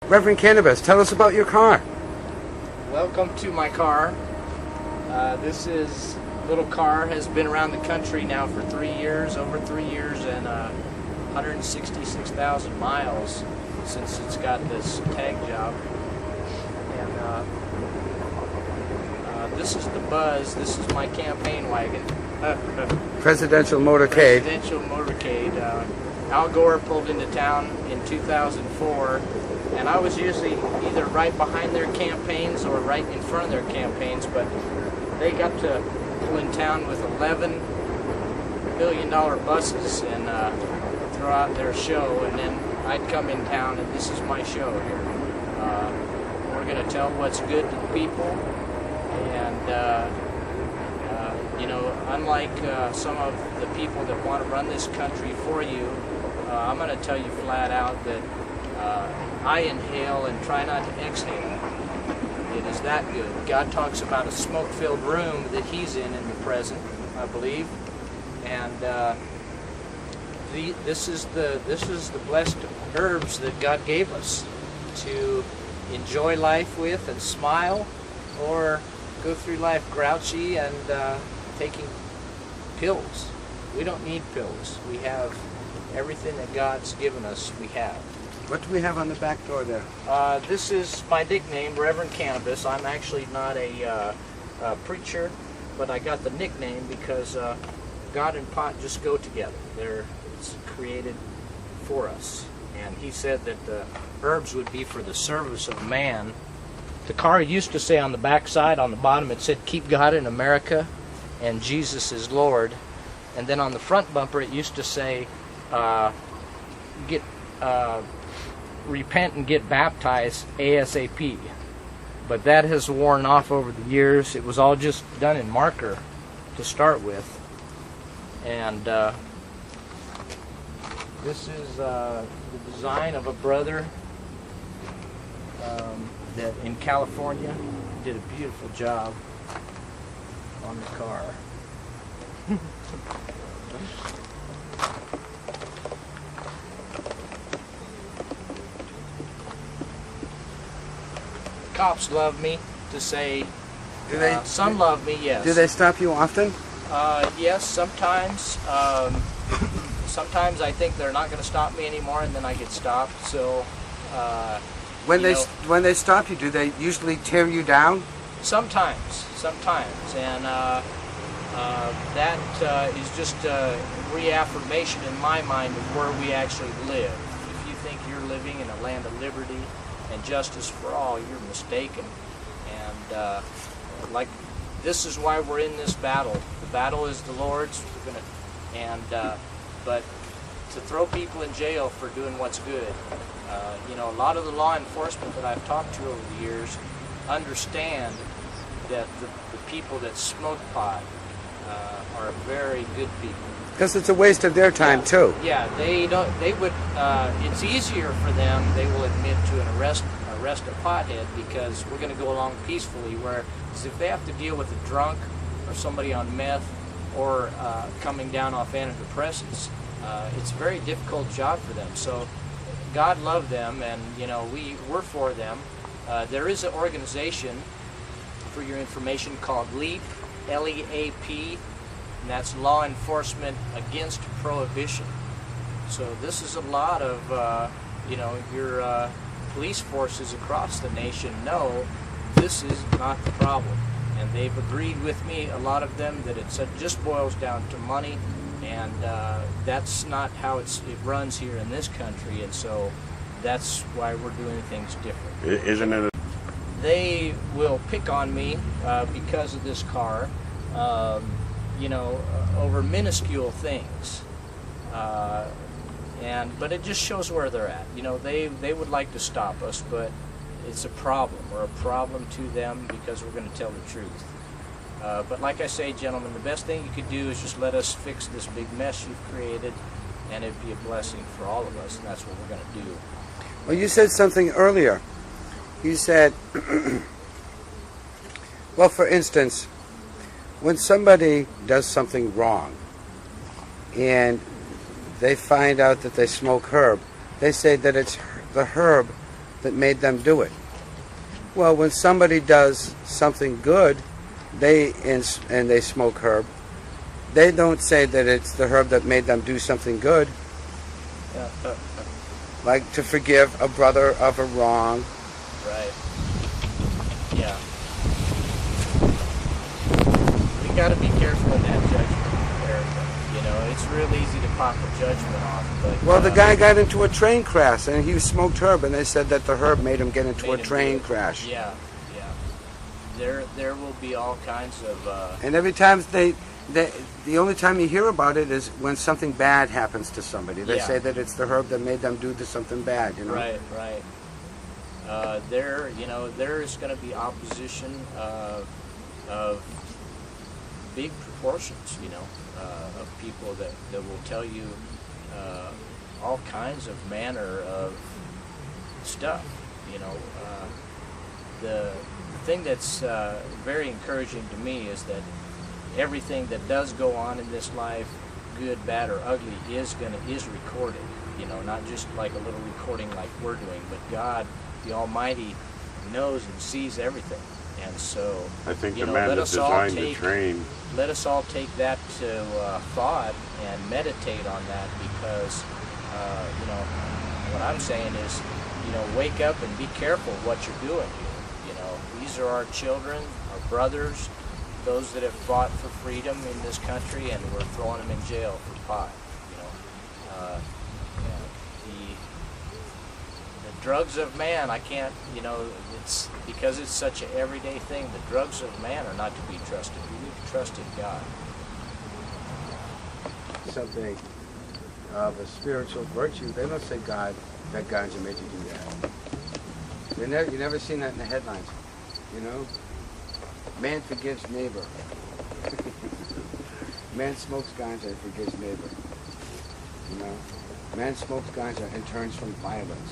Reverend Cannabis, tell us about your car. Welcome to my car. This little car has been around the country now for 3 years, over 3 years, and 166,000 miles since it's got this tag job. And this is the Buzz. This is my campaign wagon. Presidential motorcade. Presidential motorcade. Al Gore pulled into town in 2004, and I was usually either right behind their campaigns or right in front of their campaigns, but they got to pull in town with $11 billion buses and throw out their show, and then I'd come in town, and this is my show here. We're going to tell what's good to the people, and you know, unlike some of the people that want to run this country for you, I'm going to tell you flat out that I inhale and try not to exhale. It is that good. God talks about a smoke-filled room that He's in the present, I believe, and this is the blessed herbs that God gave us to enjoy life with and smile, or go through life grouchy and taking pills. We don't need pills. We have everything that God's given us. We have. What do we have on the back door there? This is my nickname, Reverend Cannabis. I'm actually not a preacher, but I got the nickname because God and pot just go together. It's created for us. And He said that the herbs would be for the service of man. The car used to say on the back side, on the bottom, it said, "Keep God in America and Jesus is Lord." And then on the front bumper, it used to say, "Repent and get baptized ASAP." But that has worn off over the years. It was all just done in marker to start with. And this is the design of a brother that in California did a beautiful job on the car. Cops love me to say. Do they? Some love me, yes. Do they stop you often? Yes, sometimes. Sometimes I think they're not going to stop me anymore, and then I get stopped. So. When they stop you, do they usually tear you down? Sometimes, and that is just a reaffirmation in my mind of where we actually live. If you think you're living in a land of liberty and justice for all, you're mistaken. And like, this is why we're in this battle. The battle is the Lord's. But to throw people in jail for doing what's good, you know, a lot of the law enforcement that I've talked to over the years understand that the people that smoke pot are very good people. Because it's a waste of their time too. Yeah, they don't. They would. It's easier for them. They will admit to an arrest a pothead because we're going to go along peacefully. Whereas if they have to deal with a drunk or somebody on meth or coming down off antidepressants, it's a very difficult job for them. So God loved them, and you know we're for them. There is an organization, for your information, called Leep, L-E-A-P, and that's Law Enforcement Against Prohibition. So this is a lot of, you know, your police forces across the nation know this is not the problem. And they've agreed with me, a lot of them, that it just boils down to money, and that's not how it runs here in this country, and so that's why we're doing things different. Isn't it? They will pick on me because of this car, you know, over minuscule things. But it just shows where they're at. You know, they would like to stop us, but it's a problem. We're a problem to them because we're going to tell the truth. But like I say, gentlemen, the best thing you could do is just let us fix this big mess you've created, and it'd be a blessing for all of us, and that's what we're going to do. Well, you said something earlier. You said, well, for instance, when somebody does something wrong and they find out that they smoke herb, they say that it's the herb that made them do it. Well, when somebody does something good, and they smoke herb, they don't say that it's the herb that made them do something good. Like to forgive a brother of a wrong. Right. Yeah. We got to be careful in that judgment area. You know, it's real easy to pop a judgment off. But Well, the guy got into a train crash, and he smoked herb, and they said that the herb made him get into a train crash. Yeah, yeah. There will be all kinds of. And every time the only time you hear about it is when something bad happens to somebody. They say that it's the herb that made them do something bad. You know. Right, right. There is going to be opposition of big proportions, of people that will tell you all kinds of manner of stuff. The thing that's very encouraging to me is that everything that does go on in this life, good, bad, or ugly, is recorded. Not just like a little recording like we're doing, but God, the Almighty, knows and sees everything. And so, I think the man that designed the train. Let us all take that to thought and meditate on that, because, what I'm saying is, wake up and be careful what you're doing here. These are our children, our brothers, those that have fought for freedom in this country, and we're throwing them in jail for pot. The drugs of man, I can't, it's because it's such an everyday thing. The drugs of man are not to be trusted. We need to trust in God. Something of a spiritual virtue. They don't say that ganja made you do that. You never seen that in the headlines. Man forgives neighbor. Man smokes ganja and forgives neighbor. Man smokes ganja and turns from violence.